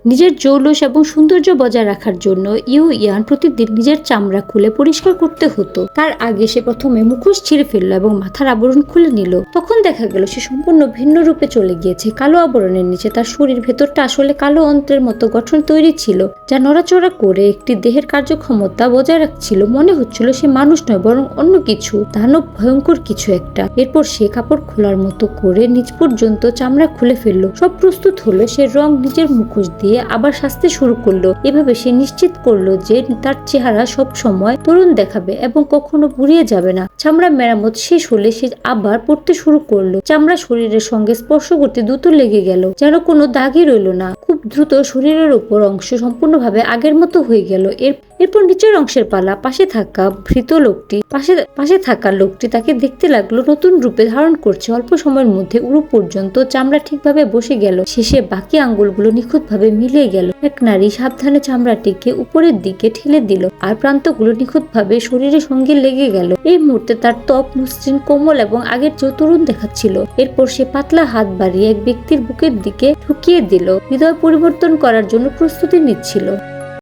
নিজের জৌলুস এবং সৌন্দর্য বজায় রাখার জন্য ইউ ইয়ান প্রতিদিন নিজের চামড়া খুলে পরিষ্কার করতে হতো। তার আগে সে প্রথমে মুখোশ ছিঁড়ে ফেললো এবং মাথার আবরণ খুলে নিল। তখন দেখা গেল সে সম্পূর্ণ ভিন্ন রূপে চলে গিয়েছে। কালো আবরণের নিচে তার শরীর ভেতরটা আসলে কালো অন্ত্রের মতো গঠন তৈরি ছিল, যা নড়াচড়া করে একটি দেহের কার্যক্ষমতা বজায় রাখছিল। মনে হচ্ছিল সে মানুষ নয়, বরং অন্য কিছু, দানব, ভয়ঙ্কর কিছু একটা। এরপর সে কাপড় খোলার মতো করে নিচ পর্যন্ত চামড়া খুলে ফেললো। সব প্রস্তুত হলো। সে রং নিজের মুখোশ দিয়ে আবার সাজতে শুরু করলো। এভাবে সে নিশ্চিত করলো যে তার চেহারা সব সময় তরুণ দেখাবে এবং কখনো বুড়িয়ে যাবে না। চামড়া মেরামত শেষ হলে সে আবার পড়তে শুরু করলো। চামড়া শরীরের সঙ্গে স্পর্শ করতে দ্রুত লেগে গেল, যেন কোনো দাগই রইল না। খুব দ্রুত শরীরের উপর অংশ সম্পূর্ণভাবে আগের মতো হয়ে গেল। এরপর নিচের অংশের পালা। পাশে থাকা লোকটি তাকে দেখতে লাগলো নতুন রূপে ধারণ করছে। অল্প সময়ের মধ্যে উরু পর্যন্ত চামড়া ঠিকভাবে বসে গেল। শেষে বাকি আঙ্গুলগুলো নিখুঁতভাবে মিলে গেল। এক নারী সাবধানে চামড়াটিকে উপরের দিকে ঠেলে দিল, আর প্রান্তগুলো নিখুঁতভাবে শরীরের সঙ্গে লেগে গেল। এই মুহূর্তে তার ত্বক মসৃণ, কোমল এবং আগের চেয়ে তরুণ দেখাচ্ছিল। এরপর সে পাতলা হাত বাড়িয়ে এক ব্যক্তির বুকের দিকে ঢুকিয়ে দিল, হৃদয় পরিবর্তন করার জন্য প্রস্তুতি নিচ্ছিল।